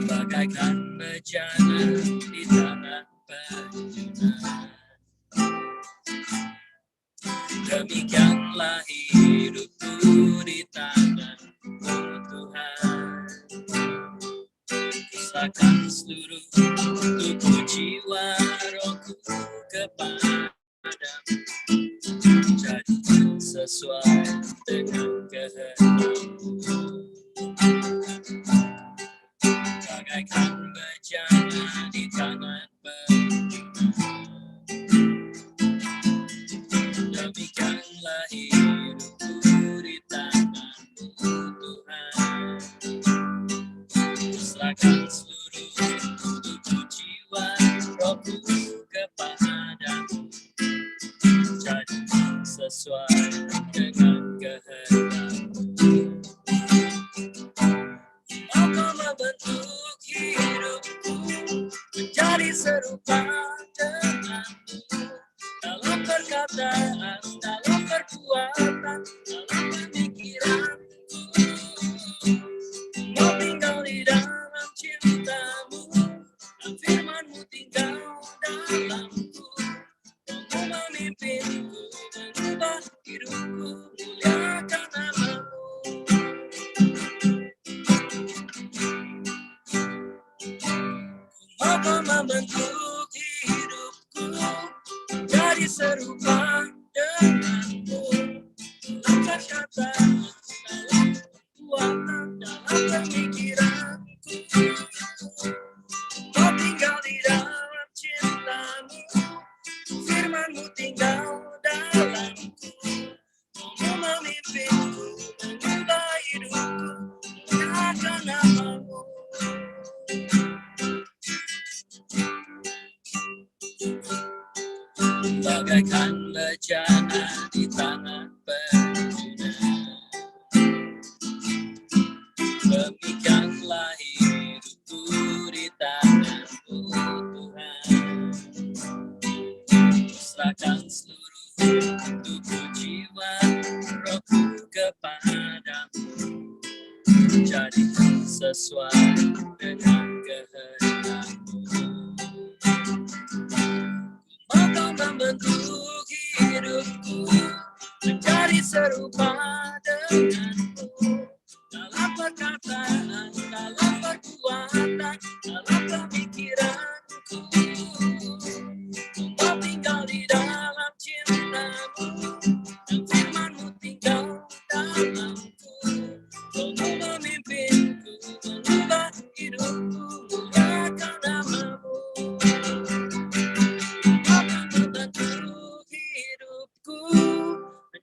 Bagaikan bejana di tanah penjuna, demikianlah hidupku di tangan-Mu Tuhan. Serahkan seluruh tubuh jiwa rohku kepadamu, jadi sesuai dengan kehendak-Mu. Bagaikan bejana di tangan penjuna, demikianlah hidupku di tangan-Mu Tuhan. Serahkan seluruh tubuh jiwa rohku kepadamu, jadi sesuai dengan kehendak-Mu. Kau membentuk hidupku menjadi serupa denganmu, dalam perkataan, dalam perbuatan, dalam pemikiranku. Mau tinggal di dalam cinta-Mu, dan firman-Mu tinggal dalamku. Kau memimpinku, mengubah hidupku, muliakan nama-Mu. Kau membentuk hidupku menjadi serupa denganmu, dalam perkataan, dalam perbuatan, dalam pemikiranku. Kau tinggal di dalam cinta-Mu, firman-Mu tinggal dalamku. Kau memimpinku, mengubah hidupku, muliakan nama-Mu. Bagaikan bejana di tanah penjuna, demikianlah hidupku di tangan-Mu Tuhan. Serahkan seluruh tubuh jiwa rohku kepadamu, jadi sesuai dengan kehendak-Mu. Kau membentuk hidupku menjadi serupa denganmu, dalam perkataan, dalam perbuatan, dalam pemikiranku. Kau tinggal di dalam cinta-Mu, dan firman-Mu tinggal dalamku. Kau memimpinku, mengubah hidupku, muliakan nama-Mu.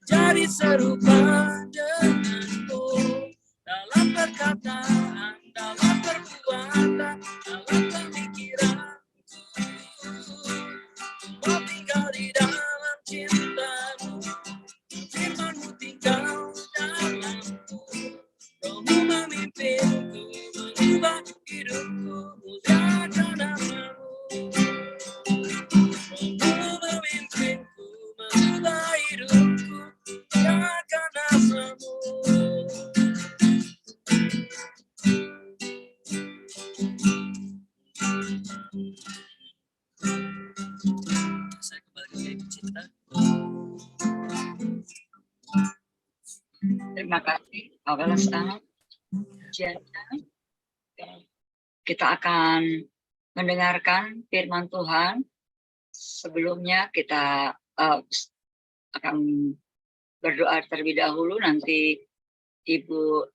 Menjadi serupa denganmu, dalam perkataan, dalam perbuatan, dalam pemikiranku. Kau tinggal di dalam cinta-Mu, firman-Mu tinggal dalamku. Kau memimpinku, mengubah hidupku, muliakan nama-Mu. Kau memimpinku, mengubah hidupku, muliakan nama-Mu. Saya kembali ke cinta. Terima kasih, Pak Welesang. Kita akan mendengarkan firman Tuhan. Sebelumnya kita akan berdoa terlebih dahulu, nanti Ibu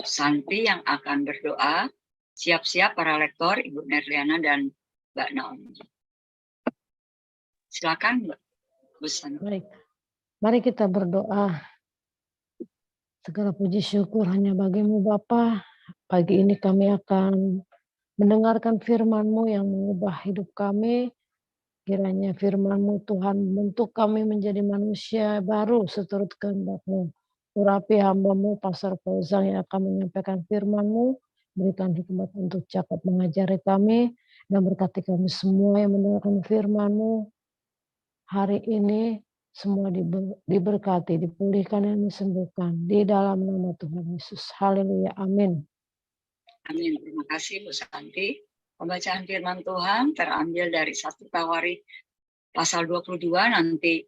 Santi yang akan berdoa. Siap-siap para lektor, Ibu Nerliana dan Mbak Naomi. Silakan Bu Santi. Baik, mari kita berdoa. Segala puji syukur hanya bagi-Mu Bapa. Pagi ini kami akan mendengarkan firman-Mu yang mengubah hidup kami. Kiranya firman-Mu Tuhan membentuk kami menjadi manusia baru seturut kehendak-Mu. Urapi hamba-Mu Pastor Fauzan yang akan menyampaikan firman-Mu. berikan hikmat untuk cakap mengajari kami, dan berkati kami semua yang mendengarkan firman-Mu hari ini, semua diberkati, dipulihkan dan disembuhkan di dalam nama Tuhan Yesus. Haleluya, amin. Amin. Terima kasih Bu Santi. Pembacaan firman Tuhan terambil dari 1 Tawarik pasal 22, nanti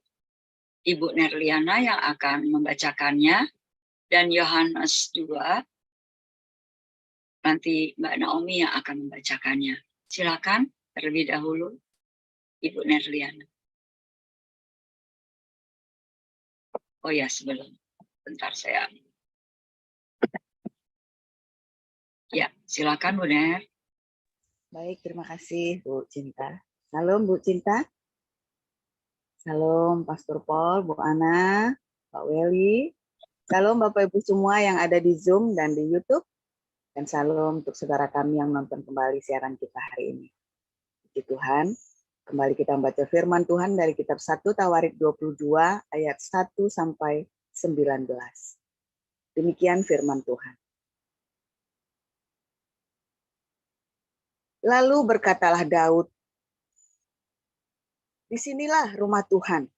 Ibu Nerliana yang akan membacakannya, dan Yohanes 2, nanti Mbak Naomi yang akan membacakannya. Silakan terlebih dahulu, Ibu Nerliana. Oh ya, sebelum. Bentar saya. Ya, silakan Bu Ner. Baik, terima kasih Bu Cinta. Salam Bu Cinta. Salam Pastor Paul, Bu Ana, Pak Weli. Salam Bapak Ibu semua yang ada di Zoom dan di YouTube. Dan salam untuk saudara kami yang nonton kembali siaran kita hari ini. Puji Tuhan, kembali kita membaca firman Tuhan dari kitab 1 Tawarik 22 ayat 1 sampai 19. Demikian firman Tuhan. Lalu berkatalah Daud, disinilah rumah Tuhan,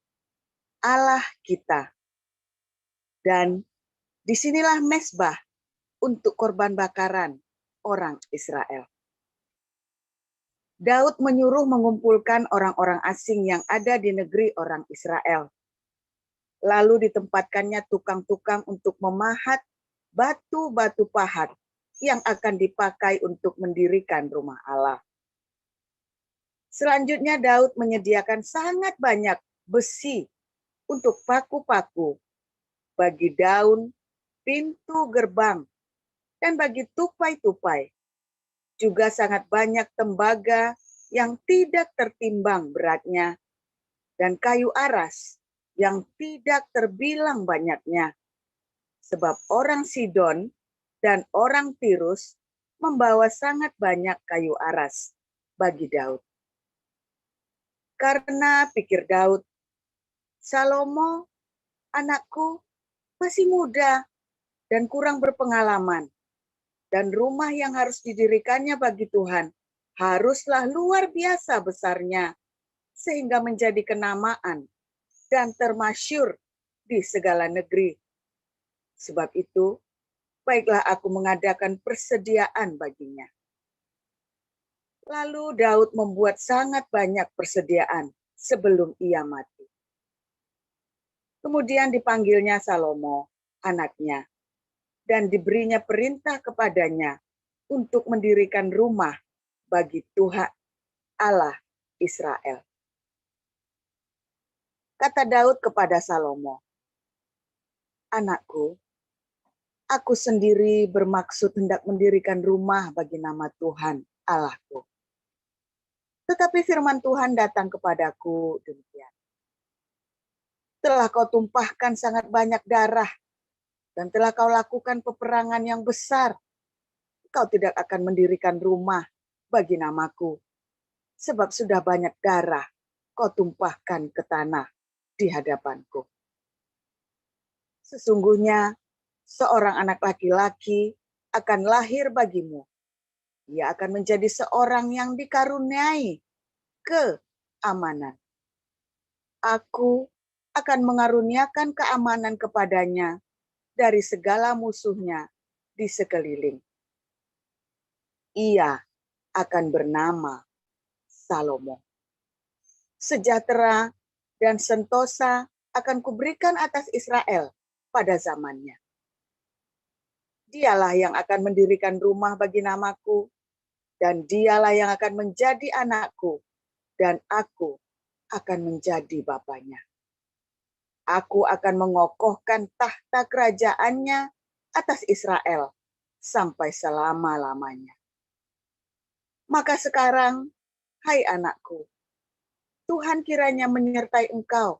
Allah kita, dan disinilah mezbah untuk korban bakaran orang Israel. Daud menyuruh mengumpulkan orang-orang asing yang ada di negeri orang Israel. Lalu ditempatkannya tukang-tukang untuk memahat batu-batu pahat yang akan dipakai untuk mendirikan rumah Allah. Selanjutnya Daud menyediakan sangat banyak besi untuk paku-paku bagi daun pintu gerbang dan bagi tupai-tupai. Juga sangat banyak tembaga yang tidak tertimbang beratnya dan kayu aras yang tidak terbilang banyaknya. Sebab orang Sidon dan orang Tirus membawa sangat banyak kayu aras bagi Daud. Karena pikir Daud, Salomo anakku masih muda dan kurang berpengalaman, dan rumah yang harus didirikannya bagi Tuhan haruslah luar biasa besarnya, sehingga menjadi kenamaan dan termasyur di segala negeri. Sebab itu, baiklah aku mengadakan persediaan baginya. Lalu Daud membuat sangat banyak persediaan sebelum ia mati. Kemudian dipanggilnya Salomo, anaknya, dan diberinya perintah kepadanya untuk mendirikan rumah bagi Tuhan Allah Israel. Kata Daud kepada Salomo, anakku, aku sendiri bermaksud hendak mendirikan rumah bagi nama Tuhan Allahku. Tetapi firman Tuhan datang kepadaku demikian. Telah kau tumpahkan sangat banyak darah, dan telah kau lakukan peperangan yang besar. Kau tidak akan mendirikan rumah bagi namaku, sebab sudah banyak darah kau tumpahkan ke tanah di hadapanku. Sesungguhnya seorang anak laki-laki akan lahir bagimu. Ia akan menjadi seorang yang dikaruniai keamanan. Aku akan mengaruniakan keamanan kepadanya dari segala musuhnya di sekeliling. Ia akan bernama Salomo. Sejahtera dan sentosa akan kuberikan atas Israel pada zamannya. Dialah yang akan mendirikan rumah bagi namaku, dan dialah yang akan menjadi anakku, dan aku akan menjadi bapaknya. Aku akan mengokohkan tahta kerajaannya atas Israel sampai selama-lamanya. Maka sekarang, hai anakku, Tuhan kiranya menyertai engkau,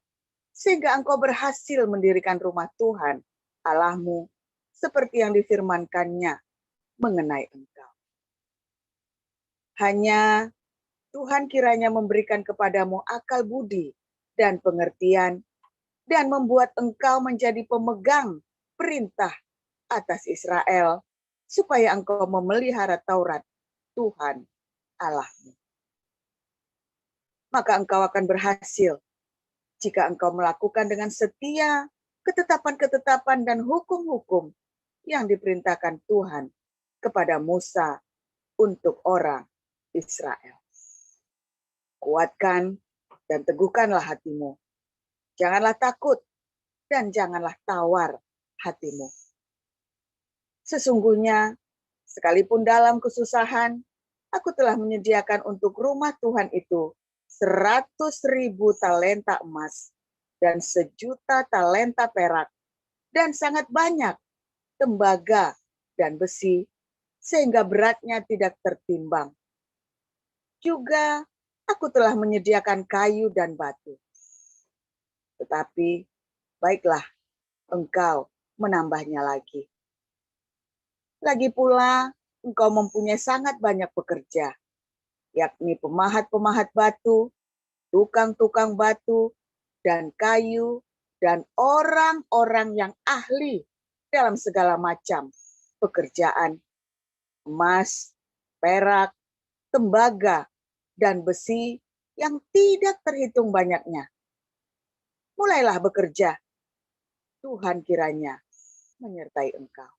sehingga engkau berhasil mendirikan rumah Tuhan, Allahmu, seperti yang difirmankannya mengenai engkau. Hanya Tuhan kiranya memberikan kepadamu akal budi dan pengertian, dan membuat engkau menjadi pemegang perintah atas Israel supaya engkau memelihara Taurat Tuhan Allahmu. Maka engkau akan berhasil jika engkau melakukan dengan setia ketetapan-ketetapan dan hukum-hukum yang diperintahkan Tuhan kepada Musa untuk orang Israel. Kuatkan dan teguhkanlah hatimu. Janganlah takut dan janganlah tawar hatimu. Sesungguhnya, sekalipun dalam kesusahan, aku telah menyediakan untuk rumah Tuhan itu 100.000 talenta emas dan 1.000.000 talenta perak dan sangat banyak tembaga dan besi sehingga beratnya tidak tertimbang. Juga aku telah menyediakan kayu dan batu. Tetapi baiklah engkau menambahnya lagi. Lagi pula engkau mempunyai sangat banyak pekerja, yakni pemahat-pemahat batu, tukang-tukang batu, dan kayu, dan orang-orang yang ahli dalam segala macam pekerjaan, emas, perak, tembaga, dan besi yang tidak terhitung banyaknya. Mulailah bekerja, Tuhan kiranya menyertai engkau.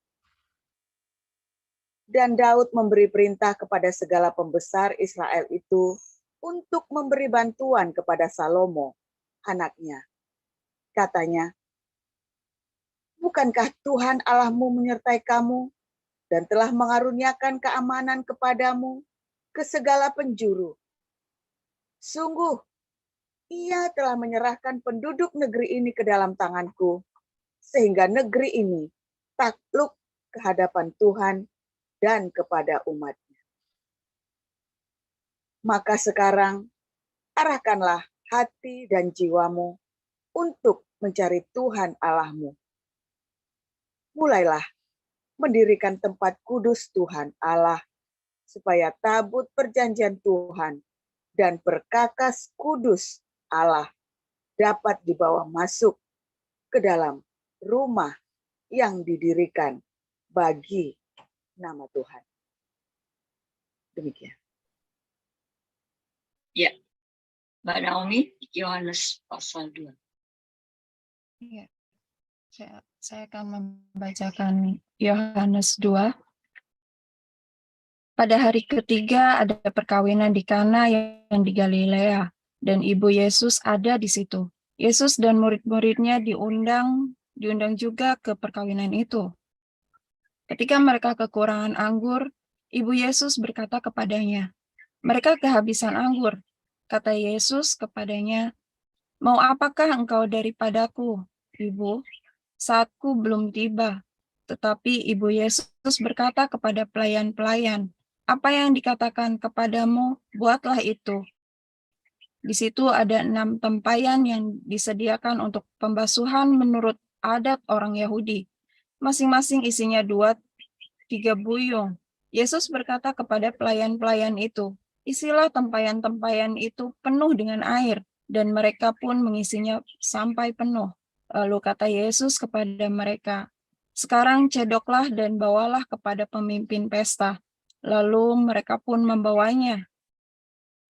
Dan Daud memberi perintah kepada segala pembesar Israel itu untuk memberi bantuan kepada Salomo, anaknya. Katanya, bukankah Tuhan Allahmu menyertai kamu dan telah mengaruniakan keamanan kepadamu ke segala penjuru? Sungguh, Ia telah menyerahkan penduduk negeri ini ke dalam tanganku, sehingga negeri ini takluk ke hadapan Tuhan dan kepada umatnya. Maka sekarang, arahkanlah hati dan jiwamu untuk mencari Tuhan Allahmu. Mulailah mendirikan tempat kudus Tuhan Allah, supaya tabut perjanjian Tuhan dan perkakas kudus Allah dapat dibawa masuk ke dalam rumah yang didirikan bagi nama Tuhan. Demikian. Ya, Mbak Naomi, Yohanes pasal 2. Ya, saya akan membacakan Yohanes 2. Pada hari ketiga ada perkawinan di Kana yang di Galilea, dan ibu Yesus ada di situ. Yesus dan murid-muridnya diundang juga ke perkawinan itu. Ketika mereka kekurangan anggur, ibu Yesus berkata kepadanya, "Mereka kehabisan anggur." Kata Yesus kepadanya, "Mau apakah engkau daripadaku, Ibu? Saatku belum tiba." Tetapi ibu Yesus berkata kepada pelayan-pelayan, "Apa yang dikatakan kepadamu, buatlah itu." Di situ ada 6 tempayan yang disediakan untuk pembasuhan menurut adat orang Yahudi. Masing-masing isinya 2-3 buyung. Yesus berkata kepada pelayan-pelayan itu, "Isilah tempayan-tempayan itu penuh dengan air," dan mereka pun mengisinya sampai penuh. Lalu kata Yesus kepada mereka, "Sekarang cedoklah dan bawalah kepada pemimpin pesta." Lalu mereka pun membawanya.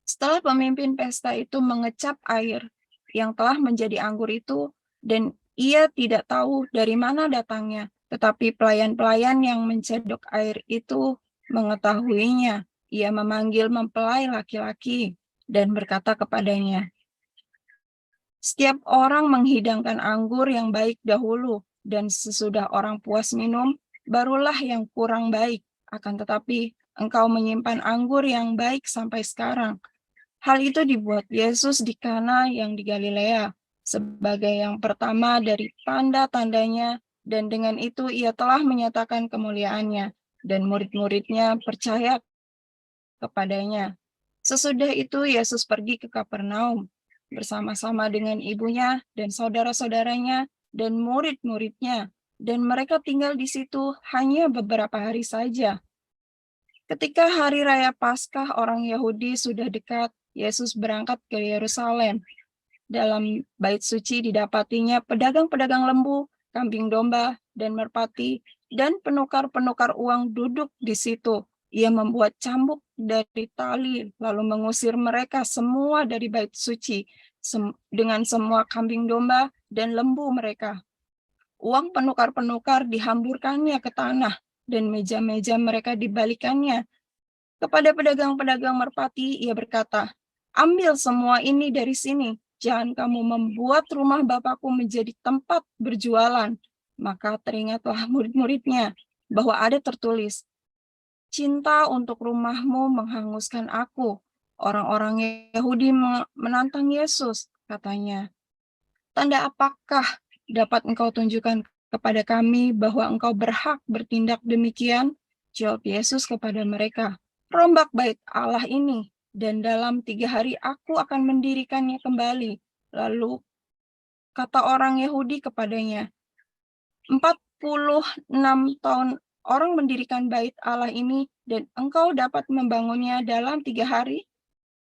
Setelah pemimpin pesta itu mengecap air yang telah menjadi anggur itu, dan ia tidak tahu dari mana datangnya, tetapi pelayan-pelayan yang mencedok air itu mengetahuinya. Ia memanggil mempelai laki-laki dan berkata kepadanya, "Setiap orang menghidangkan anggur yang baik dahulu, dan sesudah orang puas minum, barulah yang kurang baik. Akan tetapi engkau menyimpan anggur yang baik sampai sekarang." Hal itu dibuat Yesus di Kana yang di Galilea sebagai yang pertama dari tanda-tandanya, dan dengan itu ia telah menyatakan kemuliaannya, dan murid-muridnya percaya kepadanya. Sesudah itu Yesus pergi ke Kapernaum bersama-sama dengan ibunya dan saudara-saudaranya dan murid-muridnya, dan mereka tinggal di situ hanya beberapa hari saja. Ketika hari raya Paskah orang Yahudi sudah dekat, Yesus berangkat ke Yerusalem. Dalam bait suci didapatinya pedagang-pedagang lembu, kambing domba, dan merpati, dan penukar-penukar uang duduk di situ. Ia membuat cambuk dari tali, lalu mengusir mereka semua dari bait suci dengan semua kambing domba dan lembu mereka. Uang penukar-penukar dihamburkannya ke tanah, dan meja-meja mereka dibalikannya. Kepada pedagang-pedagang merpati, ia berkata, "Ambil semua ini dari sini. Jangan kamu membuat rumah Bapakku menjadi tempat berjualan." Maka teringatlah murid-muridnya bahwa ada tertulis, "Cinta untuk rumahmu menghanguskan aku." Orang-orang Yahudi menantang Yesus, katanya, "Tanda apakah dapat engkau tunjukkan kepada kami bahwa engkau berhak bertindak demikian?" Jawab Yesus kepada mereka, "Rombak bait Allah ini, dan dalam 3 hari aku akan mendirikannya kembali." Lalu kata orang Yahudi kepadanya, 46 tahun orang mendirikan bait Allah ini, dan engkau dapat membangunnya dalam 3 hari?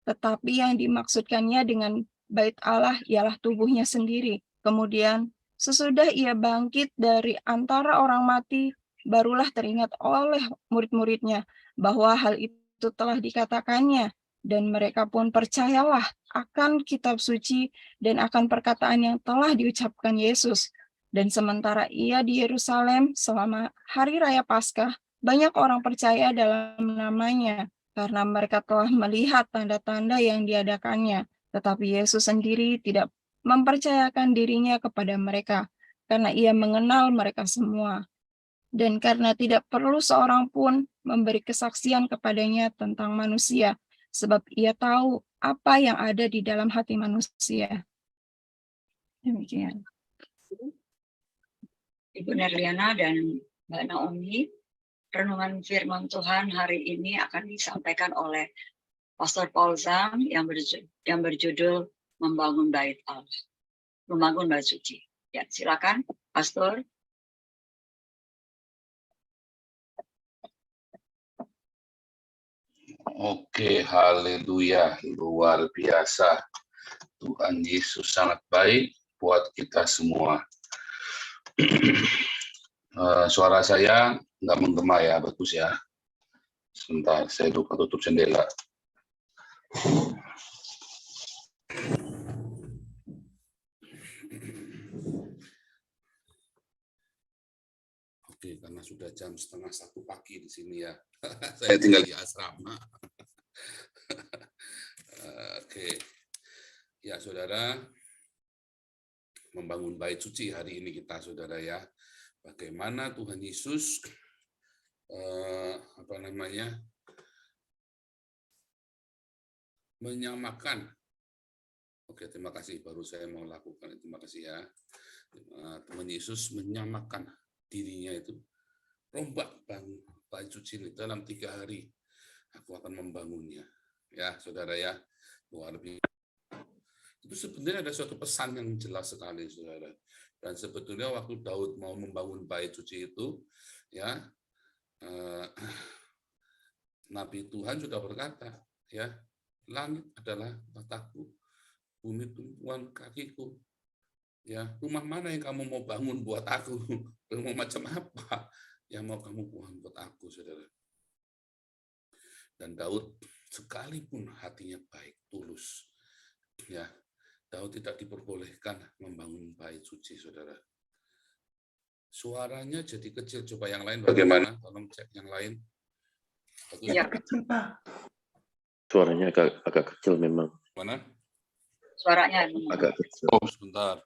Tetapi yang dimaksudkannya dengan bait Allah ialah tubuhnya sendiri. Kemudian, sesudah ia bangkit dari antara orang mati, barulah teringat oleh murid-muridnya bahwa hal itu telah dikatakannya, dan mereka pun percayalah akan kitab suci dan akan perkataan yang telah diucapkan Yesus. Dan sementara ia di Yerusalem selama hari raya Paskah, banyak orang percaya dalam namanya, karena mereka telah melihat tanda-tanda yang diadakannya. Tetapi Yesus sendiri tidak mempercayakan dirinya kepada mereka, karena ia mengenal mereka semua. Dan karena tidak perlu seorang pun memberi kesaksian kepadanya tentang manusia, sebab ia tahu apa yang ada di dalam hati manusia. Demikian. Ibu Nerliana dan Mbak Naomi, renungan firman Tuhan hari ini akan disampaikan oleh Pastor Paul Zhang yang berjudul Membangun Bait Allah, Membangun Bait Suci. Ya, silakan, Pastor. Oke, haleluya, luar biasa. Tuhan Yesus sangat baik buat kita semua. Suara saya nggak menggema ya, bagus ya. Sebentar, saya lupa tutup jendela. Oke, karena sudah jam 12:30 pagi di sini ya. Saya tinggal di asrama. Oke, ya saudara, membangun bait suci hari ini kita, saudara ya. Bagaimana Tuhan Yesus menyamakan. Oke, terima kasih. Baru saya mau lakukan. Terima kasih ya. Tuhan Yesus menyamakan dirinya itu, rombak bait suci ini dalam 3 hari. Aku akan membangunnya. Ya, saudara ya, luar biasa. Itu sebenarnya ada suatu pesan yang jelas sekali, saudara. Dan sebetulnya waktu Daud mau membangun bait suci itu, ya, Nabi Tuhan sudah berkata, ya, langit adalah mataku, bumi tumpuan kakiku. Ya, rumah mana yang kamu mau bangun buat aku? Rumah macam apa yang mau kamu bangun buat aku, saudara? Dan Daud sekalipun hatinya baik, tulus, ya, Daud tidak diperbolehkan membangun bait suci, saudara. Suaranya jadi kecil. Coba yang lain bagaimana? Tolong cek yang lain. Ya, kecil, Pak. Suaranya agak kecil memang. Mana? Suaranya agak kecil. Oh, sebentar.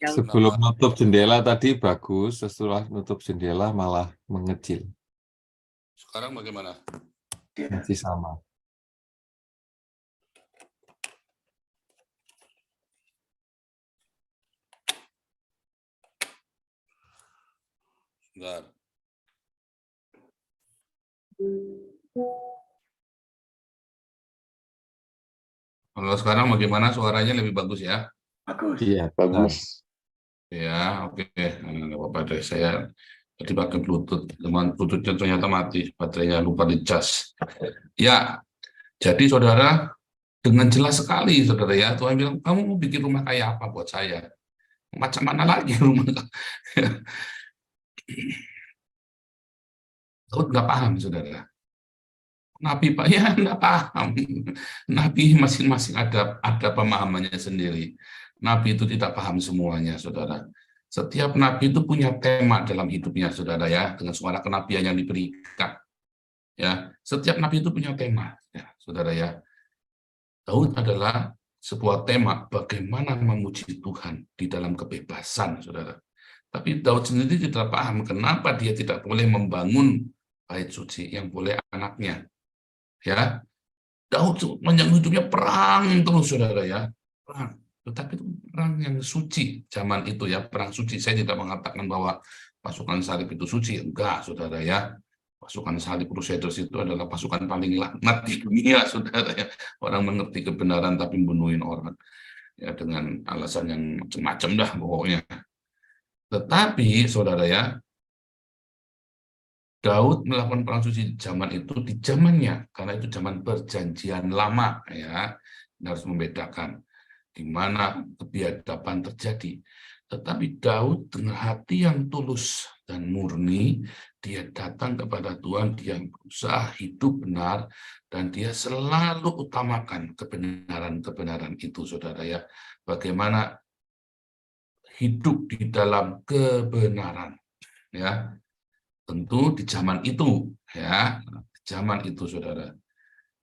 Sebelum nutup jendela tadi bagus, setelah nutup jendela malah mengecil. Sekarang bagaimana? Masih sama. Sebentar. Kalau sekarang bagaimana, suaranya lebih bagus ya? Bagus. Iya, Bagus. Ya, oke. Nggak apa-apa deh. Saya tadi pakai Bluetooth. Teman Bluetooth-nya ternyata mati. Baterainya lupa dicas. Ya, jadi saudara, dengan jelas sekali, saudara ya. Tuhan bilang, kamu mau bikin rumah kayak apa buat saya? Macam mana lagi rumah? Daud nggak paham, saudara. Nabi Pak ya nggak paham. Nabi masing-masing ada pemahamannya sendiri. Nabi itu tidak paham semuanya, saudara. Setiap nabi itu punya tema dalam hidupnya, saudara ya, dengan suara kenabian yang diberikan. Ya, setiap nabi itu punya tema, ya, saudara ya. Daud adalah sebuah tema bagaimana memuji Tuhan di dalam kebebasan, saudara. Tapi Daud sendiri tidak paham kenapa dia tidak boleh membangun bait suci yang boleh anaknya. Ya, Daud menjadi hidupnya perang terus, saudara ya, perang. Tetapi itu perang yang suci zaman itu ya, perang suci. Saya tidak mengatakan bahwa pasukan salib itu suci, enggak, saudara ya. Pasukan salib Crusaders itu adalah pasukan paling laknat di dunia, saudara ya. Orang mengerti kebenaran tapi membunuhin orang ya dengan alasan yang macam-macam dah pokoknya. Tetapi, saudara ya, Daud melakukan perang suci zaman itu di zamannya, karena itu zaman perjanjian lama ya, harus membedakan di mana kebiadaban terjadi. Tetapi Daud dengan hati yang tulus dan murni, dia datang kepada Tuhan, dia berusaha hidup benar, dan dia selalu utamakan kebenaran-kebenaran itu, saudara ya. Bagaimana hidup di dalam kebenaran, ya. Tentu di zaman itu, ya, di zaman itu, saudara.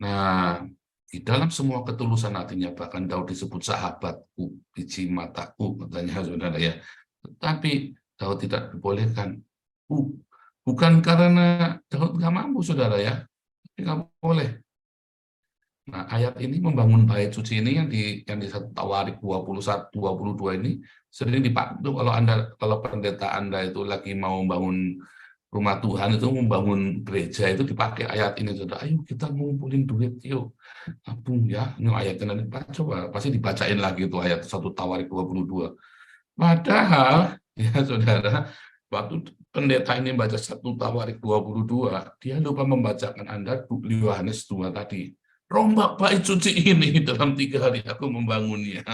Nah, di dalam semua ketulusan hatinya, bahkan Daud disebut sahabatku, biji mataku, katanya, saudara ya. Tetapi Daud tidak dibolehkan. Bukan karena Daud nggak mampu, saudara ya, tapi nggak boleh. Nah, ayat ini membangun bait suci ini yang di 1 Tawarik 21-22 ini sering dipakai tuh kalau pendeta Anda itu lagi mau membangun rumah Tuhan, itu membangun gereja, itu dipakai ayat ini, saudara. Ayo kita ngumpulin duit, yuk tabung ya. Ini ayatnya nanti coba pasti dibacain lagi itu ayat 1 Tawarik 22. Padahal ya, saudara, waktu pendeta ini baca 1 Tawarik 22, dia lupa membacakan Anda Yohanes 2 tadi. Rombak bait suci ini dalam 3 hari aku membangunnya.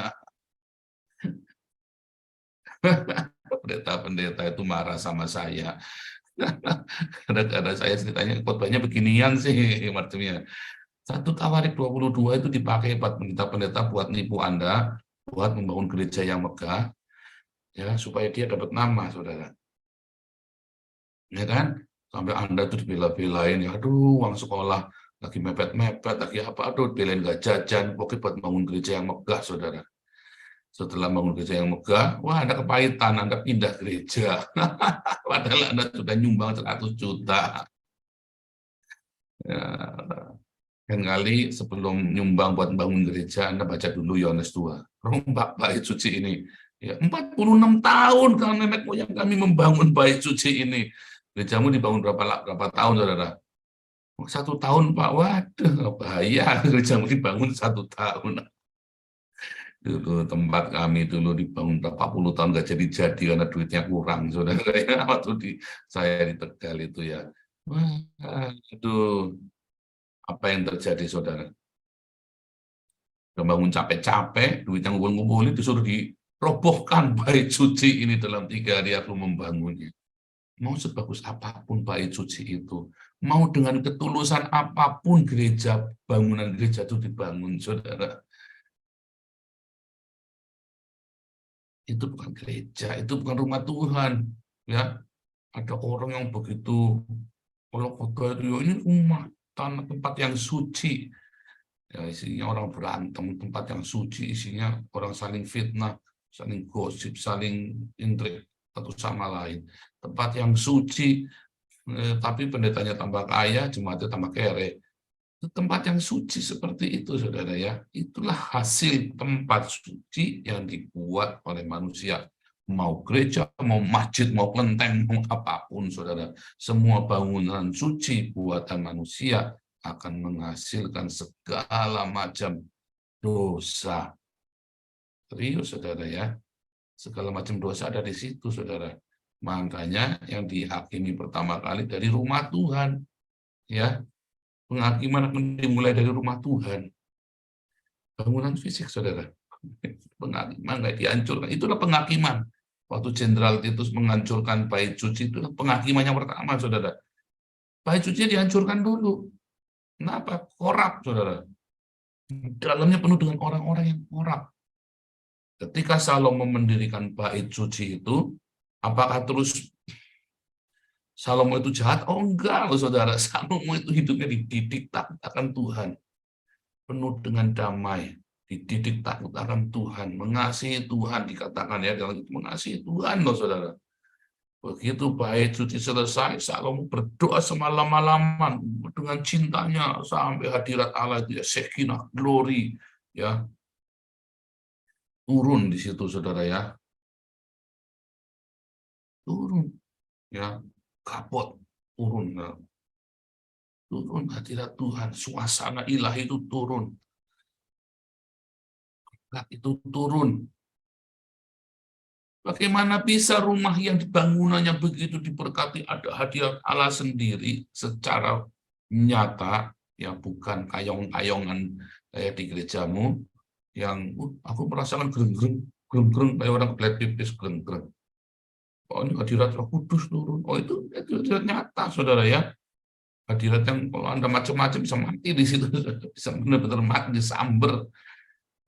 Pendeta-pendeta itu marah sama saya. Karena saya ceritanya khotbahnya beginian sih, maksudnya 1 Tawarik 22 itu dipakai buat pendeta-pendeta buat nipu Anda, buat membangun gereja yang megah, ya, supaya dia dapat nama, saudara. Ya kan? Sampai Anda tuh dibela-belain, ya, aduh, uang sekolah lagi mepet-mepet, lagi apa, aduh, belain gak jajan, pokoknya buat bangun gereja yang megah, saudara. Setelah bangun gereja yang megah, wah, Anda kepahitan, Anda pindah gereja. Padahal Anda sudah nyumbang 100 juta. Ya, kan kali sebelum nyumbang buat bangun gereja, Anda baca dulu Yohanes 2. Rombak bait suci ini. Ya, 46 tahun kalau nenek moyang kami membangun bait suci ini. Gerejamu dibangun berapa tahun, saudara? 1 tahun, Pak. Waduh, bahaya. Gerejamu dibangun 1 tahun. Dulu tempat kami dulu dibangun berapa puluh tahun nggak jadi karena duitnya kurang, saudara. Waktu saya di Tegal itu ya. Waduh, apa yang terjadi, saudara? Bangun capek-capek, duit yang ngumpul-ngumpul disuruh dirobohkan bait suci ini dalam 3 hari aku membangunnya. Mau sebagus apapun bait suci itu, mau dengan ketulusan apapun bangunan gereja itu dibangun, saudara. Itu bukan gereja, itu bukan rumah Tuhan. Ya, ada orang yang begitu, kalau khotbah itu, ini rumah, tanah, tempat yang suci. Ya, isinya orang berantem, tempat yang suci, isinya orang saling fitnah, saling gosip, saling intrik satu sama lain. Tempat yang suci, tapi pendetanya tambah kaya, jemaatnya tambah kere. Tempat yang suci seperti itu, saudara ya. Itulah hasil tempat suci yang dibuat oleh manusia. Mau gereja, mau masjid, mau kelenteng, mau apapun, saudara. Semua bangunan suci buatan manusia akan menghasilkan segala macam dosa. Serius, saudara ya. Segala macam dosa ada di situ, saudara. Makanya yang dihakimi pertama kali dari rumah Tuhan. Ya, penghakiman akan dimulai dari rumah Tuhan. Bangunan fisik, saudara. Penghakiman nggak dihancurkan. Itulah penghakiman. Waktu Jenderal Titus menghancurkan bait suci, itu penghakiman yang pertama, saudara. bait suci dihancurkan dulu. Kenapa? Korup, saudara. Dalamnya penuh dengan orang-orang yang korup. Ketika Salomo mendirikan bait suci itu, apakah terus Salomo itu jahat? Oh enggak loh saudara, Salomo itu hidupnya dididik takut akan Tuhan. Penuh dengan damai, dididik takut akan Tuhan, mengasihi Tuhan, dikatakan ya, dalam itu mengasihi Tuhan loh saudara. Begitu bait suci selesai, Salomo berdoa semalam-malaman dengan cintanya sampai hadirat Allah itu ya, Shekinah, glory, ya, turun di situ saudara ya, turun, ya, kapot, turun, ya. Turun hadirat Tuhan, suasana ilahi itu turun, itu turun. Bagaimana bisa rumah yang dibangunannya begitu diberkati ada hadirat Allah sendiri secara nyata, ya bukan kayong-kayongan kayak di gerejamu yang aku merasakan gereng-gereng kayak orang kebelet pipis gereng-gereng. Oh ini hadirat Roh Kudus turun. Oh itu hadirat nyata saudara ya. Hadirat yang kalau Anda macam-macam bisa mati di situ, bisa benar-benar mati disamber.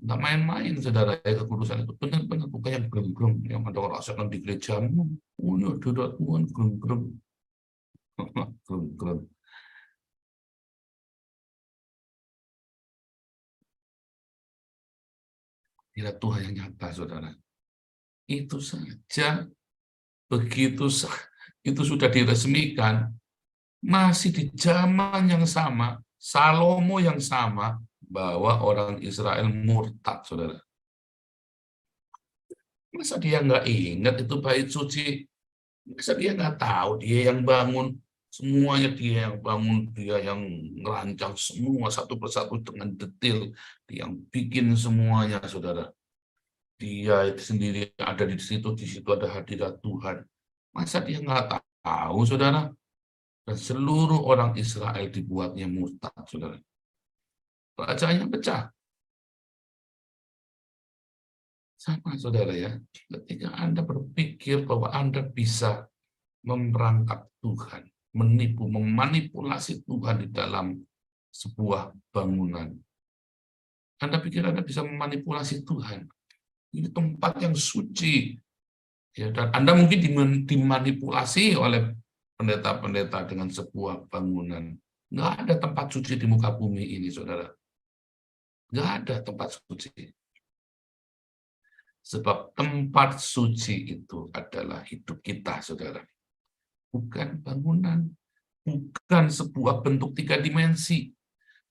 Nggak main-main saudara ya, kekudusan itu benar-benar bukan yang gereng-gereng yang Anda rasakan di gerejamu. Oh ini hadirat Tuhan gereng-gereng. Gereng-gereng. Hadirat Tuhan yang nyata saudara. Itu saja begitu itu sudah diresmikan, masih di zaman yang sama, Salomo yang sama, bahwa orang Israel murtad, saudara. Masa dia nggak ingat itu bait suci? Masa dia nggak tahu dia yang bangun? Semuanya dia yang bangun, dia yang ngerancang semua satu persatu dengan detail, dia yang bikin semuanya, saudara. Dia sendiri ada di situ ada hadirat Tuhan. Masa dia nggak tahu, saudara? Dan seluruh orang Israel dibuatnya murtad, saudara. Kerajaannya pecah. Sama saudara ya, ketika Anda berpikir bahwa Anda bisa memerangkap Tuhan, menipu, memanipulasi Tuhan di dalam sebuah bangunan. Anda pikir Anda bisa memanipulasi Tuhan. Ini tempat yang suci. Ya, dan Anda mungkin dimanipulasi oleh pendeta-pendeta dengan sebuah bangunan. Nggak ada tempat suci di muka bumi ini, saudara. Nggak ada tempat suci. Sebab tempat suci itu adalah hidup kita, saudara. Bukan bangunan, bukan sebuah bentuk 3 dimensi.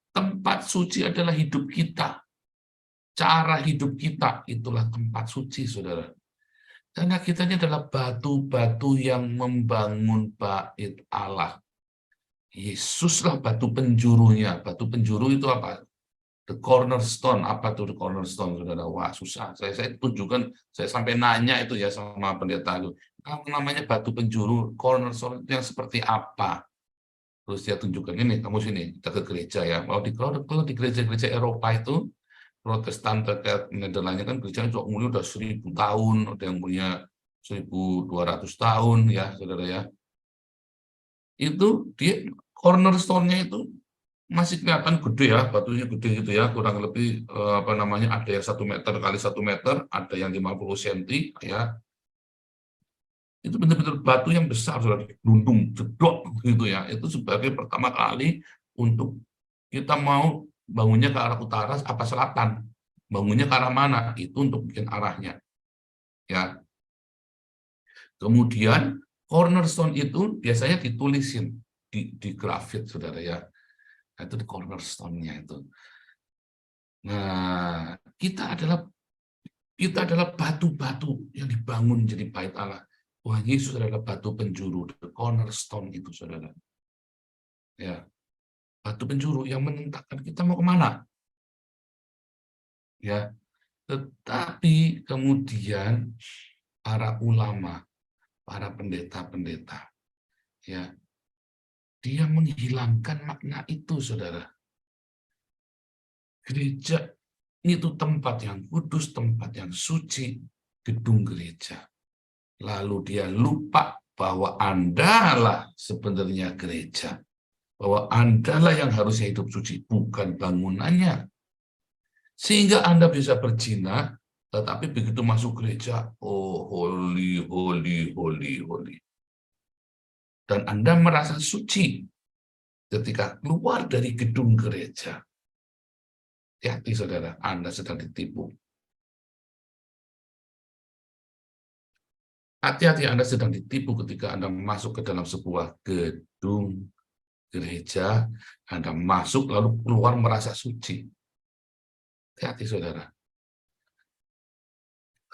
Tempat suci adalah hidup kita. Cara hidup kita, itulah tempat suci, saudara. Karena kita ini adalah batu-batu yang membangun bait Allah. Yesuslah batu penjurunya. Batu penjuru itu apa? The cornerstone. Apa tuh the cornerstone, saudara? Wah, susah. Saya tunjukkan, saya sampai nanya itu ya sama pendeta itu. Namanya batu penjuru, cornerstone itu yang seperti apa? Terus dia tunjukkan, ini, kamu sini, kita ke gereja ya. Kalau di gereja-gereja Eropa itu, Protestan terkait Nederlandnya kan gereja umurnya udah 1000 tahun, ada yang punya 1200 tahun ya, saudara ya. Itu dia cornerstone-nya itu masih kelihatan gede ya, batunya gede gitu ya, kurang lebih ada yang 1 meter kali 1 meter, ada yang 50 cm ya. Itu benar-benar batu yang besar, saudara, dundung, jedok gitu ya. Itu sebagai pertama kali untuk kita mau bangunnya ke arah utara apa selatan, bangunnya ke arah mana, itu untuk bikin arahnya ya. Kemudian cornerstone itu biasanya ditulisin di grafit, saudara ya. Nah, itu di cornerstone-nya itu. Nah, kita adalah batu-batu yang dibangun jadi bait Allah. Tuhan Yesus adalah batu penjuru, the cornerstone itu, saudara. Ya. Batu penjuru yang menentukan kita mau kemana. Ya, tetapi kemudian para ulama, para pendeta-pendeta, ya, dia menghilangkan makna itu, saudara. Gereja itu tempat yang kudus, tempat yang suci, gedung gereja. Lalu dia lupa bahwa Anda lah sebenarnya gereja. bahwa Andalah yang harusnya hidup suci, bukan bangunannya. Sehingga Anda bisa berzina, tetapi begitu masuk gereja, oh holy, holy, holy, holy. Dan Anda merasa suci ketika keluar dari gedung gereja. Hati-hati saudara, Anda sedang ditipu. Hati-hati, Anda sedang ditipu ketika Anda masuk ke dalam sebuah gedung gereja, Anda masuk lalu keluar merasa suci. Hati-hati saudara.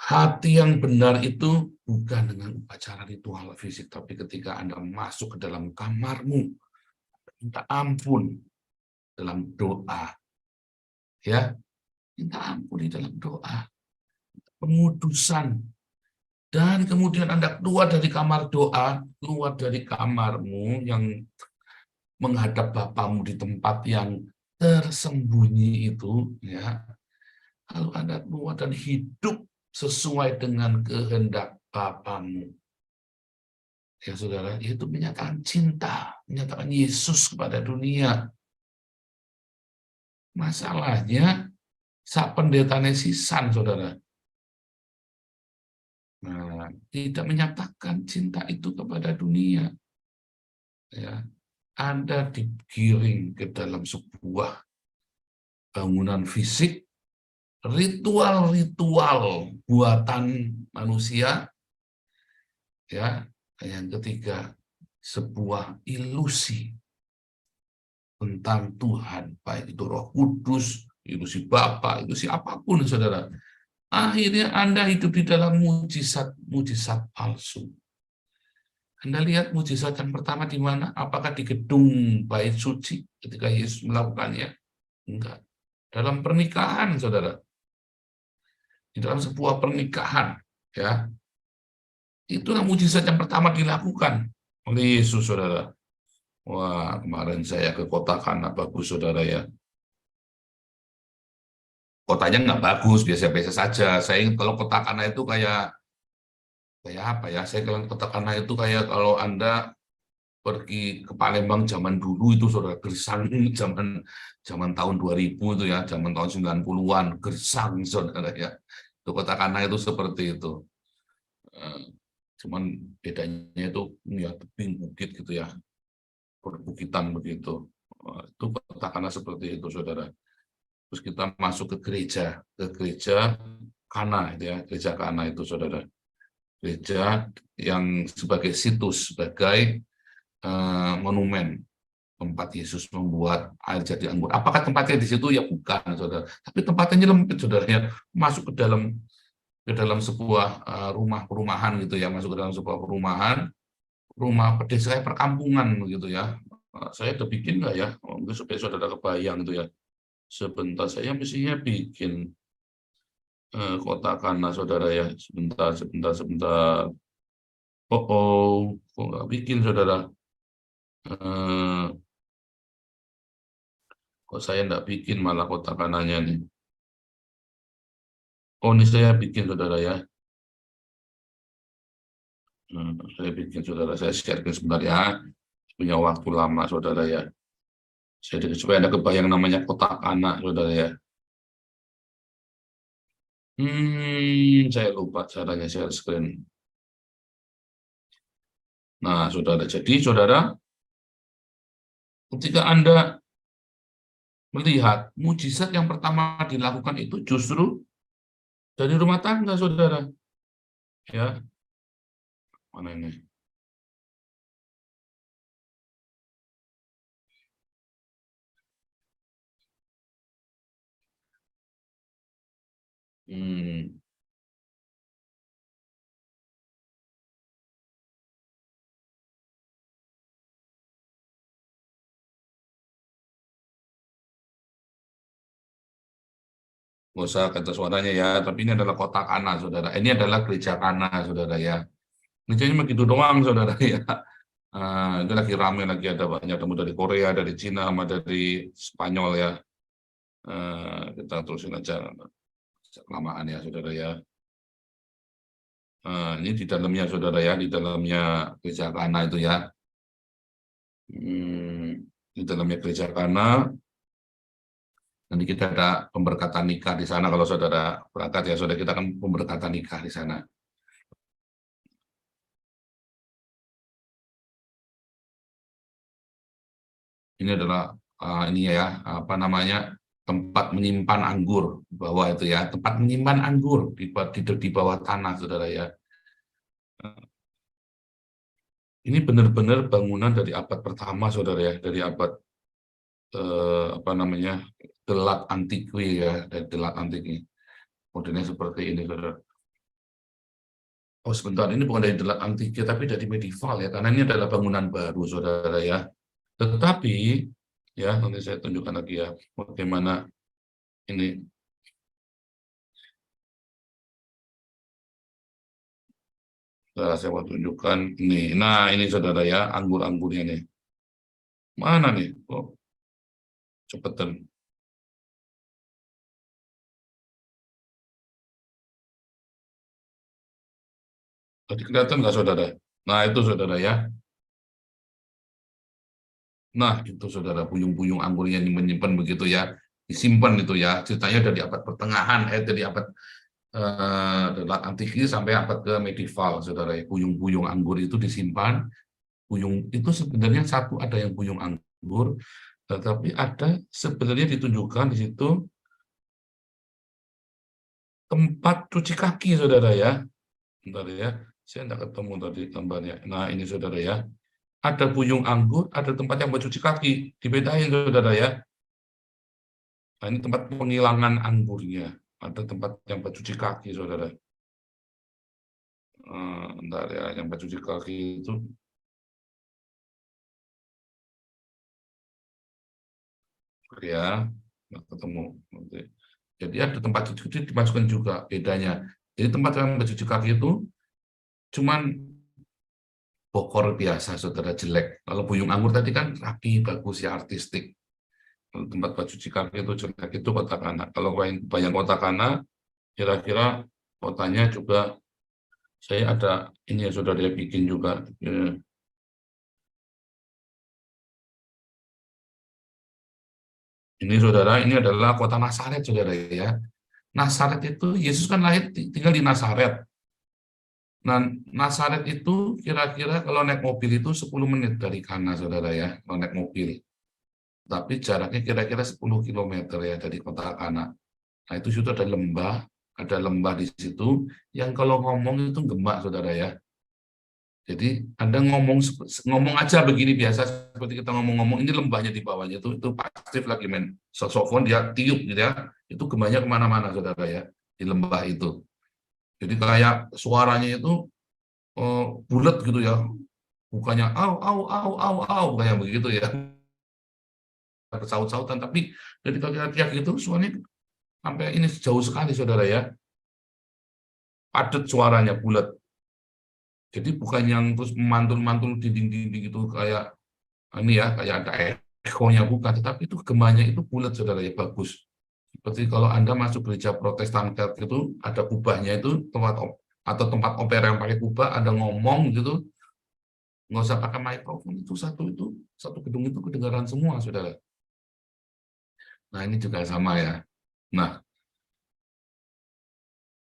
Hati yang benar itu bukan dengan upacara ritual fisik, tapi ketika Anda masuk ke dalam kamarmu, minta ampun dalam doa. Ya, minta ampun di dalam doa. Pengudusan. Dan kemudian Anda keluar dari kamar doa, keluar dari kamarmu yang menghadap Bapamu di tempat yang tersembunyi itu, ya. Lalu Anda keluar dan hidup sesuai dengan kehendak Bapamu. Ya saudara, itu menyatakan cinta, menyatakan Yesus kepada dunia. Masalahnya, saat pendetanya sisan, saudara. Nah, tidak menyatakan cinta itu kepada dunia. Ya, Anda digiring ke dalam sebuah bangunan fisik, ritual-ritual buatan manusia, ya. Yang ketiga, sebuah ilusi tentang Tuhan, baik itu Roh Kudus, ilusi Bapa, ilusi apapun, saudara. Akhirnya Anda hidup di dalam mujizat palsu. Anda lihat mujizat yang pertama di mana? Apakah di gedung bait suci ketika Yesus melakukannya? Enggak. Dalam pernikahan, saudara. Di dalam sebuah pernikahan, ya. Itulah mujizat yang pertama dilakukan oleh Yesus, saudara. Wah, kemarin saya ke kota Kana, bagus, saudara, ya. Kotanya nggak bagus, biasa-biasa saja. Saya ingat kalau kota Kana itu kayak apa ya? Saya kalau kota Kana itu kayak kalau Anda pergi ke Palembang zaman dulu itu, saudara, gersang zaman tahun 2000 itu ya, zaman tahun 90-an, gersang, saudara, ya. Itu kota Kana itu seperti itu. Cuman bedanya itu ya tebing bukit gitu ya, perbukitan begitu. Itu kota Kana seperti itu, saudara. Terus kita masuk ke gereja Kana, itu ya, gereja Kana itu, saudara. Gereja yang sebagai situs, sebagai monumen tempat Yesus membuat air jadi anggur. Apakah tempatnya di situ? Ya bukan, saudara. Tapi tempatnya nyelempit, saudara, ya. Masuk ke dalam sebuah rumah perumahan gitu ya, masuk ke dalam sebuah perumahan, rumah pedesaan perkampungan begitu ya. Saya udah bikin nggak ya? Mungkin supaya saudara kebayang gitu ya. Sebentar, saya mestinya bikin kota Kana, saudara, ya. Sebentar. Kok nggak bikin, saudara? Kok saya nggak bikin malah kota Kananya nih? Oh, ini saya bikin, saudara, ya. Saya bikin, saudara. Saya share sebentar ya. Punya waktu lama, saudara, ya. Supaya Anda kebayang namanya kota Kana, saudara, ya. Saya lupa caranya share screen. Nah, saudara. Jadi, saudara, ketika Anda melihat mujizat yang pertama dilakukan itu justru dari rumah tangga, saudara. Ya. Mana ini? Nggak usah kata suaranya ya, tapi ini adalah kota Kana, saudara. Ini adalah gereja Kana, saudara, ya. Gerejanya begitu doang, saudara, ya. Itu lagi ramai, lagi ada banyak tamu dari Korea, dari Cina, sama dari Spanyol, ya. Kita terusin aja kelamaan ya, saudara, ya. Ini di dalamnya, saudara, ya, di dalamnya gereja Kana itu, ya. di dalamnya gereja Kana. Nanti kita ada pemberkatan nikah di sana. Kalau saudara berangkat ya, saudara, kita akan pemberkatan nikah di sana. Ini adalah ini ya, apa namanya, tempat menyimpan anggur, bawah itu ya, tempat menyimpan anggur di bawah tanah, saudara ya. Ini benar-benar bangunan dari abad pertama, saudara ya, dari abad apa namanya, Delat Antiqui ya, dari Delat Antiqui. Modelnya seperti ini, saudara. Oh sebentar, ini bukan dari Delat Antiqui, tapi dari medieval ya, karena ini adalah bangunan baru, saudara ya. Tetapi ya, nanti saya tunjukkan lagi ya, bagaimana ini. Nah, saya mau tunjukkan ini. Nah, ini saudara ya, anggur-anggurnya nih. Mana nih? Oh, cepetan. Tadi kelihatan nggak saudara? Nah, itu saudara ya. Nah, itu saudara, puyung-puyung anggurnya yang menyimpan begitu ya. Disimpan itu ya. Ceritanya dari abad pertengahan, dari abad Delat Antiqui sampai abad ke medieval, saudara ya. Puyung-puyung anggur itu disimpan. Puyung itu sebenarnya satu, ada yang puyung anggur, tetapi ada sebenarnya ditunjukkan di situ tempat cuci kaki, saudara ya. Bentar ya, saya tidak ketemu tadi gambarnya. Nah, ini saudara ya. Ada puyung anggur, ada tempat yang buat cuci kaki. Dibedain, saudara ya. Nah, ini tempat penghilangan anggurnya. Ada tempat yang buat cuci kaki, saudara. Bentar ya, yang buat cuci kaki itu. Ya, nggak ketemu. Jadi ada tempat cuci dimasukkan juga, bedanya. Jadi tempat yang buat cuci kaki itu cuman bokor biasa, saudara, jelek. Kalau puyung anggur tadi kan rapi, bagus ya, artistik. Kalau tempat buat cuci kaki itu jelek, itu Kota Kana. Kalau bayang Kota Kana, kira-kira kotanya juga, saya ada ini ya, saudara, dia bikin juga. Ini saudara, ini adalah kota Nazaret, saudara ya. Nazaret itu, Yesus kan lahir tinggal di Nazaret. Nah, Nazaret itu kira-kira kalau naik mobil itu 10 menit dari Kana, saudara ya, kalau naik mobil. Tapi jaraknya kira-kira 10 km ya dari kota Kana. Nah, itu situ ada lembah di situ, yang kalau ngomong itu gemak, saudara ya. Jadi Anda ngomong aja begini biasa, seperti kita ngomong-ngomong, ini lembahnya di bawahnya itu pasif lagi main saksofon, dia tiup gitu ya, itu gemanya kemana-mana, saudara ya, di lembah itu. Jadi kayak suaranya itu bulat gitu ya, bukannya au kayak begitu ya, bersaut-sautan, tapi dari teriak gitu suaranya sampai ini jauh sekali, saudara ya, padat suaranya, bulat. Jadi bukan yang terus mantul-mantul dinding-dinding itu kayak ini ya, kayak ada echo-nya, bukan, tetapi itu gemanya itu bulat, saudara ya, bagus. Seperti kalau Anda masuk gereja Protestan itu ada kubahnya itu, atau tempat opera yang pakai kubah, ada ngomong gitu, nggak usah pakai mikrofon, itu satu gedung itu kedengaran semua, saudara. Nah, ini juga sama ya. Nah,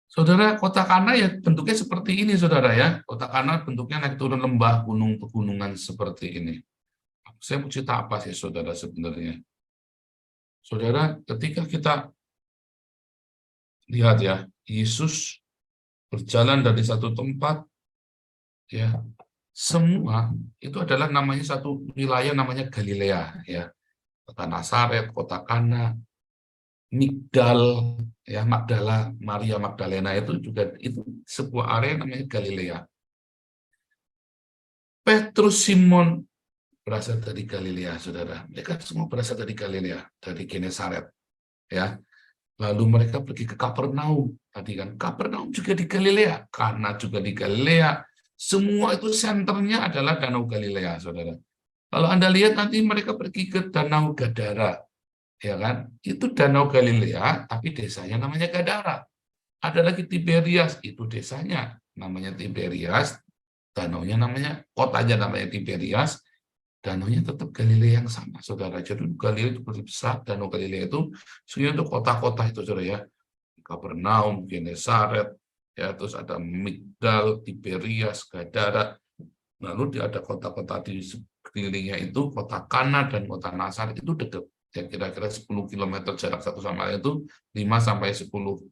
saudara, Kota Kana ya bentuknya seperti ini, saudara ya. Kota Kana bentuknya naik turun lembah, gunung pegunungan seperti ini. Saya mau cerita apa sih, saudara, sebenarnya? Saudara, ketika kita lihat ya, Yesus berjalan dari satu tempat, ya, semua itu adalah namanya satu wilayah namanya Galilea, ya. Kota Nazaret, Kota Kana, Migdal, ya, Maria Magdalena itu juga itu sebuah area namanya Galilea. Petrus, Simon berasal dari Galilea, saudara. Mereka semua berasal dari Galilea, dari Genesaret, ya. Lalu mereka pergi ke Kapernaum, tadi kan. Kapernaum juga di Galilea, Kana juga di Galilea. Semua itu senternya adalah Danau Galilea, saudara. Kalau Anda lihat nanti mereka pergi ke Danau Gadara, ya kan? Itu Danau Galilea, tapi desanya namanya Gadara. Ada lagi Tiberias, itu desanya namanya Tiberias, danaunya namanya, kotanya namanya Tiberias, danaunya tetap Galilea yang sama, saudara. Jadi Galilea itu lebih besar, danau Galilea itu sebenarnya untuk kota-kota itu, saudara ya. Kapernaum, Genesaret, ya, terus ada Migdal, Tiberias, Gadara. Lalu ada kota-kota di sekelilingnya itu, kota Kana dan kota Nazaret itu dekat. Ya, kira-kira 10 km jarak satu sama lain itu 5-10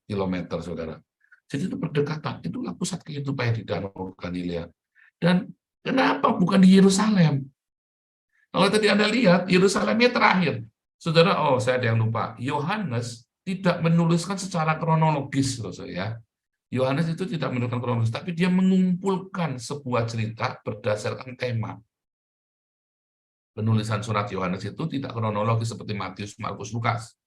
km, saudara. Jadi itu berdekatan, itulah pusat kehidupan di Danau Galilea. Dan kenapa bukan di Yerusalem? Kalau tadi Anda lihat, Yerusalemnya terakhir. Saudara, saya ada yang lupa. Yohanes tidak menuliskan secara kronologis, ya. Yohanes itu tidak menuliskan kronologis, tapi dia mengumpulkan sebuah cerita berdasarkan tema. Penulisan surat Yohanes itu tidak kronologis seperti Matius, Markus, Lukas.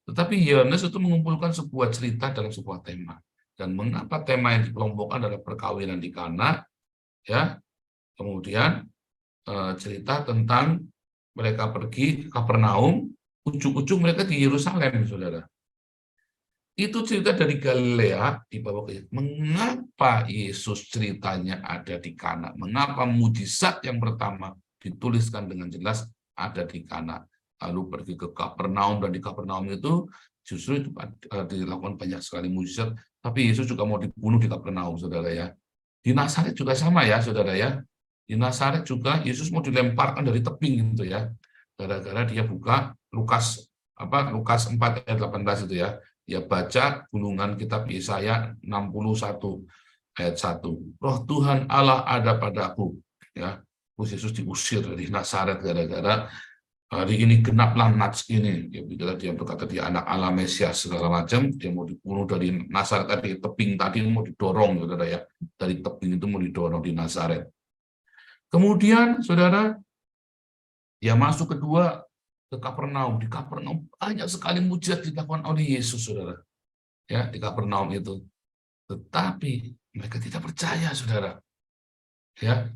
Tetapi Yohanes itu mengumpulkan sebuah cerita dalam sebuah tema. Dan mengapa tema yang dikelompokkan adalah perkawinan di Kana, ya. Kemudian cerita tentang mereka pergi ke Kapernaum, ujung-ujung mereka di Yerusalem, saudara. Itu cerita dari Galilea dibawa ke. Mengapa Yesus ceritanya ada di Kana? Mengapa mujizat yang pertama dituliskan dengan jelas ada di Kana, lalu pergi ke Kapernaum, dan di Kapernaum itu justru itu dilakukan banyak sekali mujizat, tapi Yesus juga mau dibunuh di Kapernaum, saudara ya. Di Nazaret juga sama ya, saudara ya. Di Nazaret juga Yesus mau dilemparkan dari tebing gitu ya, gara-gara dia buka Lukas 4 ayat 18 itu ya. Dia baca gulungan kitab Yesaya 61 ayat 1. Roh Tuhan Allah ada padaku, ya. Yesus diusir dari Nazaret gara-gara hari ini genaplah nats ini. Dia berkata dia anak Allah Mesias segala macam. Dia mau dibunuh dari Nazaret tadi, tebing tadi mau didorong, saudara ya. Dari tebing itu mau didorong di Nazaret. Kemudian, saudara, dia masuk kedua ke Kapernaum. Di Kapernaum banyak sekali mujizat dilakukan oleh Yesus, saudara. Ya, di Kapernaum itu. Tetapi mereka tidak percaya, saudara. Ya.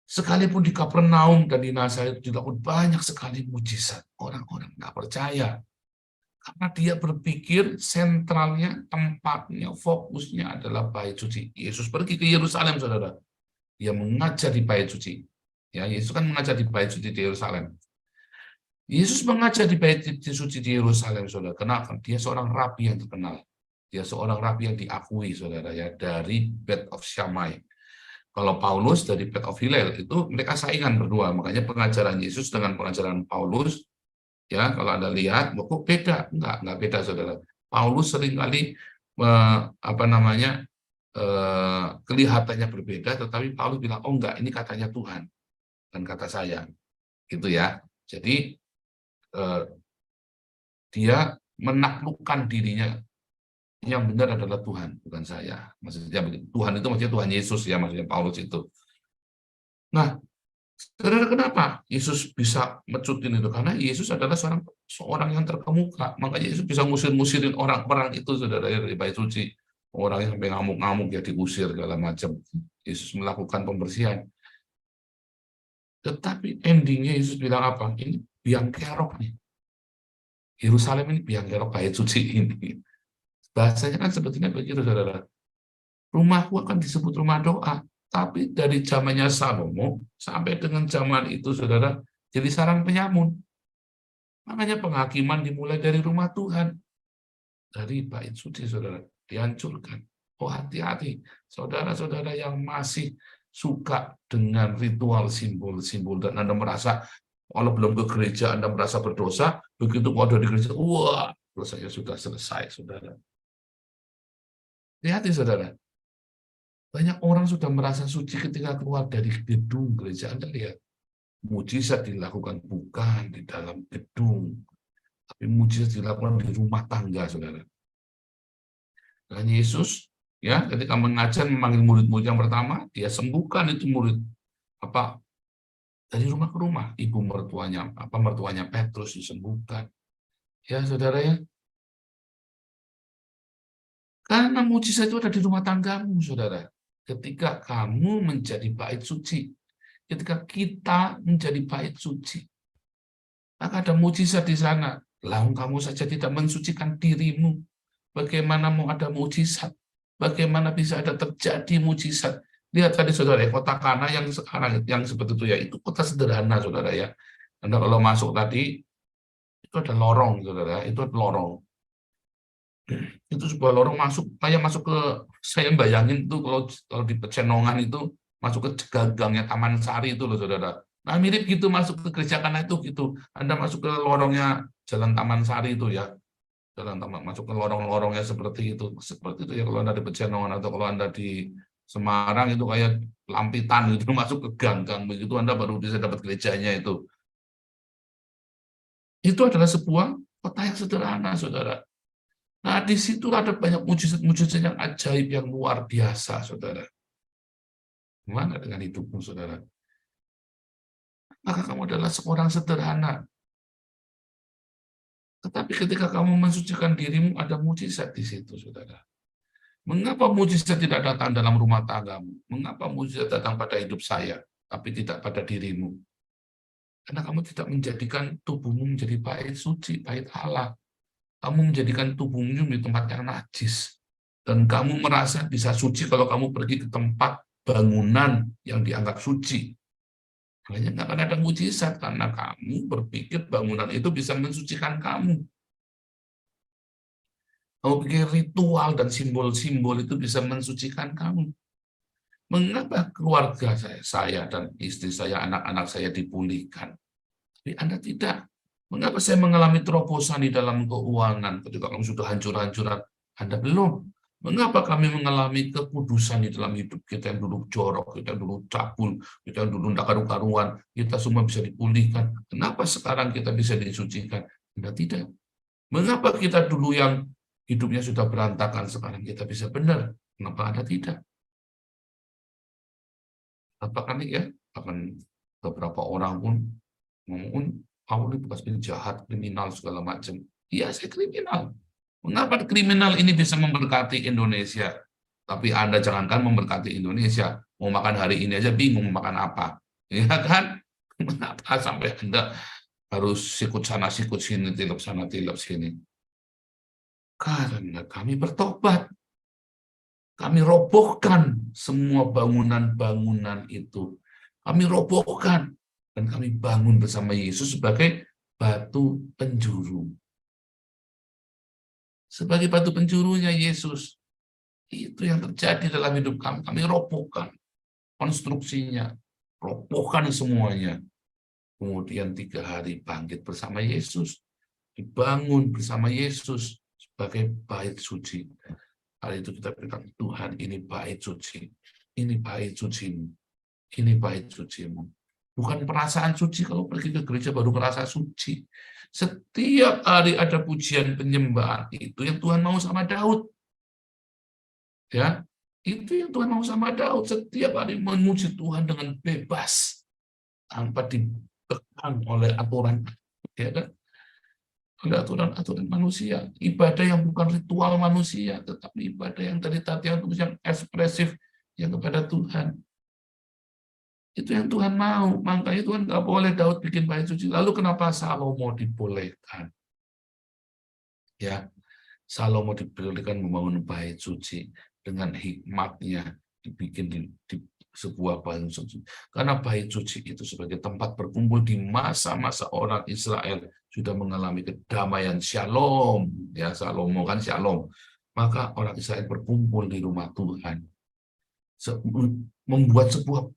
Sekalipun di Kapernaum dan di Nazaret dilakukan banyak sekali mujizat, orang-orang nggak percaya. Karena dia berpikir sentralnya, tempatnya, fokusnya adalah bait suci. Yesus pergi ke Yerusalem, saudara. Dia mengajar di bait suci. Ya, Yesus kan mengajar di bait suci di Yerusalem. Yesus mengajar di bait suci di Yerusalem, saudara. Kenapa? Dia seorang rabi yang terkenal. Dia seorang rabi yang diakui, saudara, ya, dari Beth of Shammai. Kalau Paulus dari Beth of Hillel itu mereka saingan berdua, makanya pengajaran Yesus dengan pengajaran Paulus, ya kalau Anda lihat, kok beda? Enggak beda, saudara. Paulus seringkali kelihatannya berbeda, tetapi Paulus bilang, oh enggak, ini katanya Tuhan dan kata saya, gitu ya. Jadi dia menaklukkan dirinya. Yang benar adalah Tuhan, bukan saya. Maksudnya Tuhan itu maksudnya Tuhan Yesus ya, maksudnya Paulus itu. Nah, saudara, kenapa Yesus bisa mecutin itu? Karena Yesus adalah seorang yang terkemuka. Makanya Yesus bisa ngusir-ngusirin orang-orang itu, saudara, dari bait suci. Orang yang sampai ngamuk-ngamuk ya diusir segala macam. Yesus melakukan pembersihan. Tetapi endingnya Yesus bilang apa? Ini biang kerok nih. Yerusalem ini biang kerok bait suci ini. Bahasanya kan sebetulnya begitu, saudara. Rumahku akan disebut rumah doa. Tapi dari zamannya Salomo sampai dengan zaman itu, saudara, jadi sarang penyamun. Makanya penghakiman dimulai dari rumah Tuhan. Dari bait suci, saudara, dihancurkan. Oh, hati-hati, saudara-saudara yang masih suka dengan ritual simbol-simbol. Dan Anda merasa, kalau belum ke gereja, Anda merasa berdosa. Begitu mau ada di gereja, wah, dosanya sudah selesai, saudara. Hati-hati, saudara. Banyak orang sudah merasa suci ketika keluar dari gedung gereja. Anda lihat, mujizat dilakukan bukan di dalam gedung, tapi mujizat dilakukan di rumah tangga, saudara. Dan Yesus, ya, ketika mengajar memanggil murid-murid yang pertama, dia sembuhkan itu murid dari rumah ke rumah. Ibu mertuanya Petrus disembuhkan. Ya, saudara ya. Karena mujizat itu ada di rumah tanggamu, saudara. Ketika kamu menjadi bait suci, ketika kita menjadi bait suci, maka ada mujizat di sana. Lalu kamu saja tidak mensucikan dirimu. Bagaimana mau ada mujizat? Bagaimana bisa ada terjadi mujizat Lihat tadi saudara, kota Kana yang sekarang yang seperti itu ya, itu kota sederhana saudara ya. Anda kalau masuk tadi itu ada lorong saudara, itu ada lorong. Itu sebuah lorong masuk, kayak masuk ke, saya bayangin tuh kalau di Pecenongan itu masuk ke gangnya Taman Sari itu loh saudara. Nah mirip gitu masuk ke gereja Kana itu gitu. Anda masuk ke lorongnya Jalan Taman Sari itu ya. Jalan Taman, masuk ke lorong-lorongnya seperti itu ya kalau Anda di Pecenongan, atau kalau Anda di Semarang itu kayak lampitan gitu, masuk ke gang-gang begitu Anda baru bisa dapat gerejanya itu. Itu adalah sebuah kota yang sederhana saudara. Nah, di situ ada banyak mujizat-mujizat yang ajaib, yang luar biasa, saudara. Gimana dengan hidupmu, saudara? Maka kamu adalah seorang sederhana. Tetapi ketika kamu mensucikan dirimu, ada mujizat di situ, saudara. Mengapa mujizat tidak datang dalam rumah tanggamu? Mengapa mujizat datang pada hidup saya, tapi tidak pada dirimu? Karena kamu tidak menjadikan tubuhmu menjadi bait suci, bait Allah. Kamu menjadikan tubuhmu di tempat yang najis. Dan kamu merasa bisa suci kalau kamu pergi ke tempat bangunan yang dianggap suci. Makanya nggak akan ada mujizat, karena kamu berpikir bangunan itu bisa mensucikan kamu. Kamu pikir ritual dan simbol-simbol itu bisa mensucikan kamu. Mengapa keluarga saya dan istri saya, anak-anak saya dipulihkan? Tapi Anda tidak. Mengapa saya mengalami terobosan di dalam keuangan ketika kamu sudah hancur-hancuran? Anda belum. Mengapa kami mengalami kekudusan di dalam hidup kita yang dulu jorok, kita yang dulu cabul, kita yang dulu tidak karu-karuan, kita semua bisa dipulihkan. Kenapa sekarang kita bisa disucikan? Anda tidak. Mengapa kita dulu yang hidupnya sudah berantakan, sekarang kita bisa benar? Kenapa Anda tidak? Apakah ya? Akan beberapa orang pun ngomong, kamu ini bekas penjahat, kriminal, segala macam. Iya, saya kriminal. Mengapa kriminal ini bisa memberkati Indonesia? Tapi Anda jangankan memberkati Indonesia. Mau makan hari ini aja bingung mau makan apa. Ya kan? Mengapa sampai Anda harus sikut sana, sikut sini, tilap sana, tilap sini? Karena kami bertobat. Kami robohkan semua bangunan-bangunan itu. Kami robohkan. Dan kami bangun bersama Yesus sebagai batu penjuru. Sebagai batu penjurunya Yesus. Itu yang terjadi dalam hidup kami. Kami robohkan konstruksinya. Robohkan semuanya. Kemudian 3 hari bangkit bersama Yesus. Dibangun bersama Yesus sebagai bait suci. Hari itu kita bilang, Tuhan ini bait suci. Ini bait sucimu. Ini bait sucimu. Bukan perasaan suci, kalau pergi ke gereja baru merasa suci. Setiap hari ada pujian penyembahan, itu yang Tuhan mau sama Daud. Ya, itu yang Tuhan mau sama Daud. Setiap hari memuji Tuhan dengan bebas, tanpa dikekang oleh aturan, ya kan? Oleh aturan-aturan manusia. Ibadah yang bukan ritual manusia, tetapi ibadah yang tadi Tatiana yang ekspresif, yang kepada Tuhan. Itu yang Tuhan mau. Makanya Tuhan nggak boleh Daud bikin bait suci. Lalu kenapa Salomo dibolehkan? Ya, Salomo dibolehkan membangun bait suci dengan hikmatnya dibikin di sebuah bait suci. Karena bait suci itu sebagai tempat berkumpul di masa-masa orang Israel sudah mengalami kedamaian shalom. Ya, Salomo kan shalom. Maka orang Israel berkumpul di rumah Tuhan. Membuat sebuah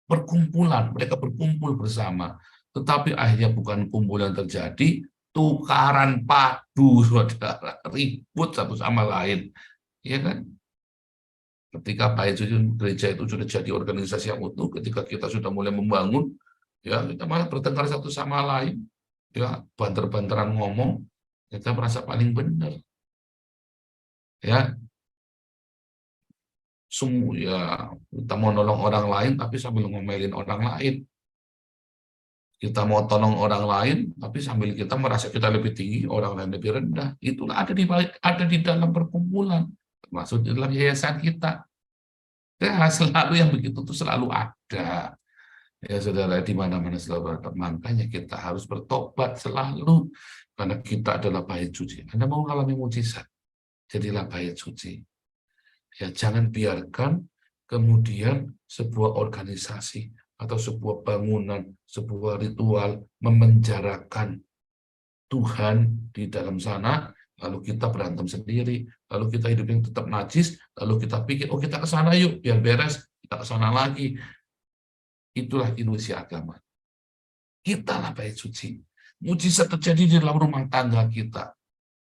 perkumpulan, mereka berkumpul bersama. Tetapi akhirnya bukan kumpulan terjadi, tukaran padu, saudara, ribut satu sama lain. Ya kan? Ketika bait suci gereja itu sudah jadi organisasi yang utuh, ketika kita sudah mulai membangun, ya kita malah bertengkar satu sama lain, ya banter-banteran ngomong, kita merasa paling benar. Ya, semua ya kita mau nolong orang lain tapi sambil ngomelin orang lain. Kita mau tolong orang lain tapi sambil kita merasa kita lebih tinggi, orang lain lebih rendah. Itulah ada di dalam perkumpulan, termasuk di dalam yayasan kita. Ya, selalu yang begitu itu selalu ada. Ya saudara, di mana-mana selalu ada. Makanya kita harus bertobat selalu karena kita adalah bait suci. Anda mau mengalami mujizat, jadilah bait suci. Ya, jangan biarkan kemudian sebuah organisasi atau sebuah bangunan, sebuah ritual memenjarakan Tuhan di dalam sana, lalu kita berantem sendiri, lalu kita hidup yang tetap najis, lalu kita pikir, oh kita ke sana yuk, biar beres, kita ke sana lagi. Itulah ilusi agama. Kita lah bait suci. Mujizat terjadi di dalam rumah tangga kita.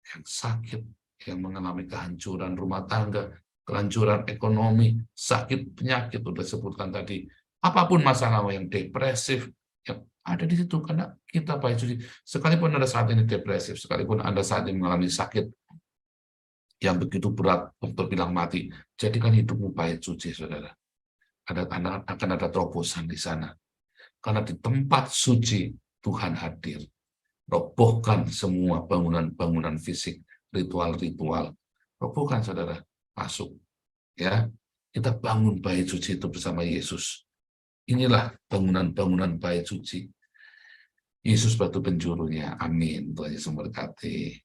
Yang sakit, yang mengalami kehancuran rumah tangga, kehancuran ekonomi, sakit, penyakit, sudah sebutkan tadi. Apapun masalah yang depresif, yang ada di situ, karena kita bait suci. Sekalipun Anda saat ini depresif, sekalipun Anda saat ini mengalami sakit yang begitu berat, dokter bilang mati, jadikan hidupmu bait suci, saudara. Akan ada terobosan di sana. Karena di tempat suci Tuhan hadir. Robohkan semua bangunan-bangunan fisik, ritual-ritual. Robohkan, saudara. Masuk. Ya, kita bangun bait suci itu bersama Yesus. Inilah bangunan-bangunan bait suci. Yesus batu penjurunya. Amin. Tuhan Yesus memberkati.